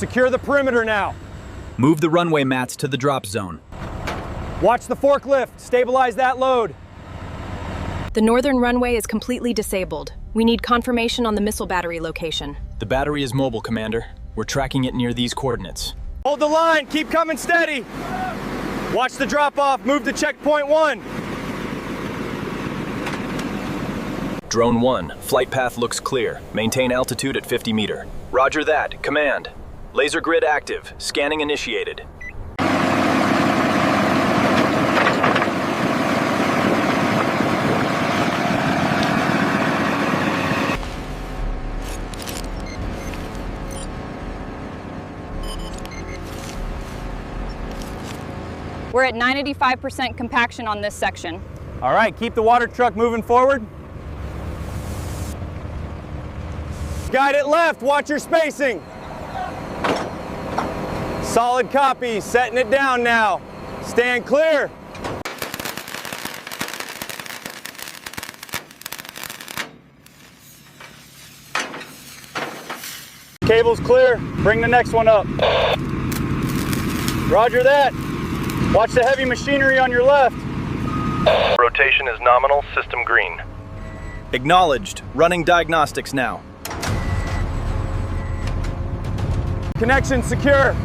secure the perimeter now. Move the runway mats to the drop zone. Watch the forklift, stabilize that load. The northern runway is completely disabled. We need confirmation on the missile battery location. The battery is mobile, Commander. We're tracking it near these coordinates. Hold the line, keep coming steady. Watch the drop off, move to checkpoint 1. Drone 1, flight path looks clear. Maintain altitude at 50 meter. Roger that, command. Laser grid active, scanning initiated. We're at 95% compaction on this section. All right, keep the water truck moving forward. Guide it left, watch your spacing. Solid copy, setting it down now. Stand clear. Cable's clear, bring the next one up. Roger that. Watch the heavy machinery on your left. Rotation is nominal, system green. Acknowledged. Running diagnostics now. Connection secure.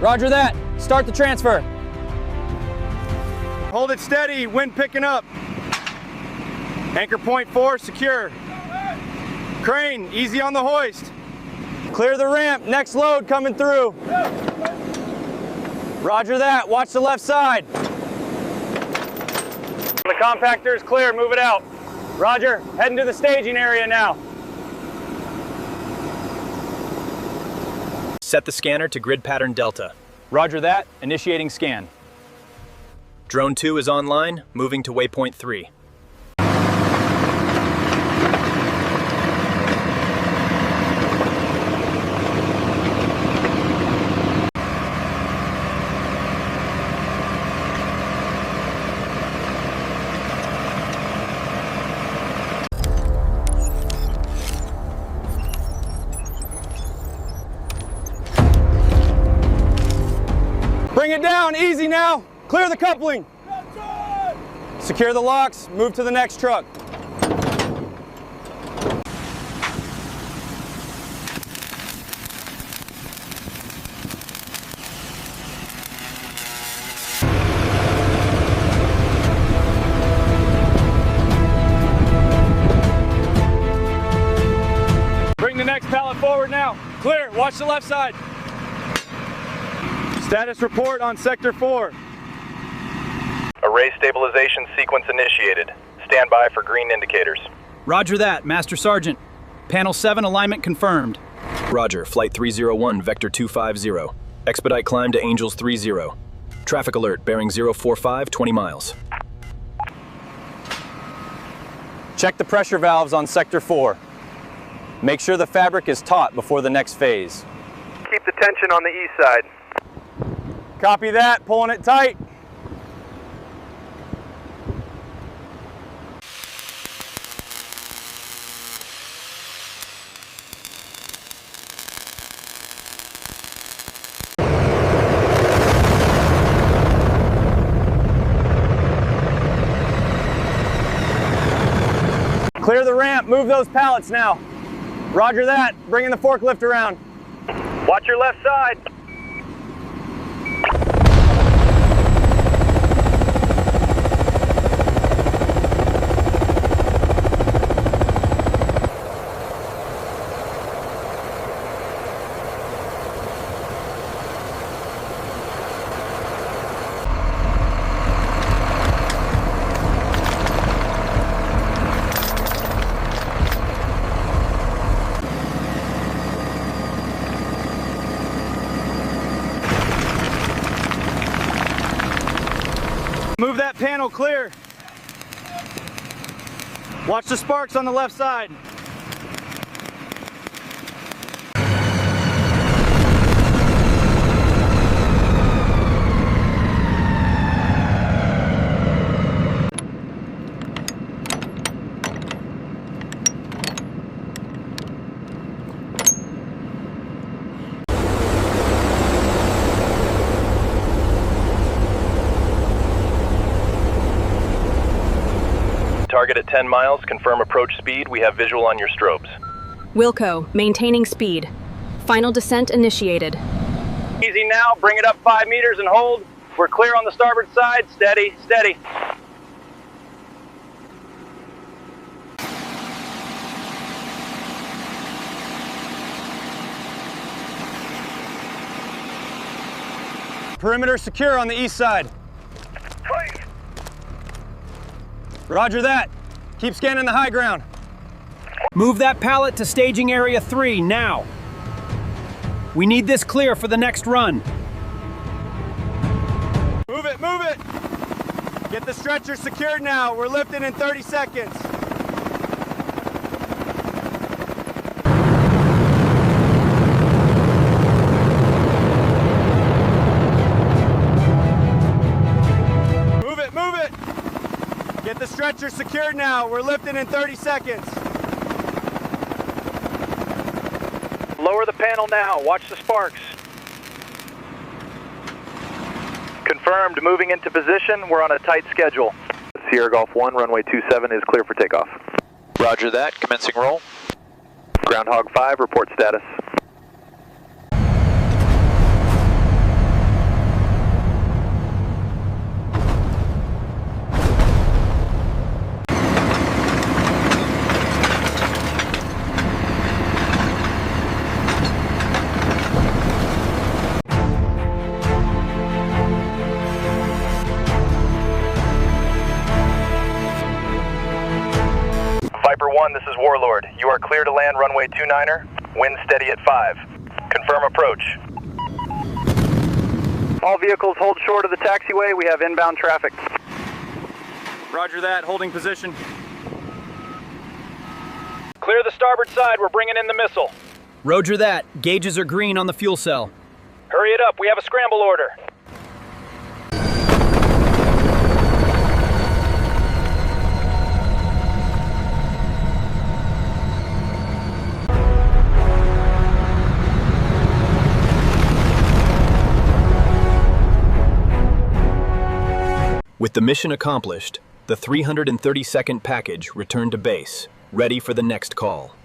Roger that. Start the transfer. Hold it steady, wind picking up. Anchor point 4 secure. Crane, easy on the hoist. Clear the ramp, next load coming through. Roger that, watch the left side. The compactor is clear, move it out. Roger, heading to the staging area now. Set the scanner to grid pattern Delta. Roger that, initiating scan. Drone 2 is online, moving to waypoint 3. Bring it down, easy now. Clear the coupling. Secure the locks, move to the next truck. Bring the next pallet forward now. Clear, watch the left side. Status report on Sector 4. Array stabilization sequence initiated. Stand by for green indicators. Roger that, Master Sergeant. Panel 7 alignment confirmed. Roger, Flight 301, Vector 250. Expedite climb to Angels 30. Traffic alert, bearing 045, 20 miles. Check the pressure valves on Sector 4. Make sure the fabric is taut before the next phase. Keep the tension on the east side. Copy that, pulling it tight. Clear the ramp, move those pallets now. Roger that, bringing the forklift around. Watch your left side. Move that panel clear. Watch the sparks on the left side. Target at 10 miles, confirm approach speed. We have visual on your strobes. Wilco, maintaining speed. Final descent initiated. Easy now, bring it up 5 meters and hold. We're clear on the starboard side, steady, steady. Perimeter secure on the east side. Roger that. Keep scanning the high ground. Move that pallet to staging area 3 now. We need this clear for the next run. Move it, move it. Get the stretcher secured now. We're lifting in 30 seconds. Move it, move it. Get the stretcher secured now. We're lifting in 30 seconds. Lower the panel now. Watch the sparks. Confirmed, moving into position. We're on a tight schedule. Sierra Golf 1, runway 27 is clear for takeoff. Roger that. Commencing roll. Groundhog 5, report status. Viper 1, this is Warlord. You are clear to land runway 29er. Wind steady at 5. Confirm approach. All vehicles hold short of the taxiway. We have inbound traffic. Roger that, holding position. Clear the starboard side. We're bringing in the missile. Roger that. Gauges are green on the fuel cell. Hurry it up. We have a scramble order. With the mission accomplished, the 332nd package returned to base, ready for the next call.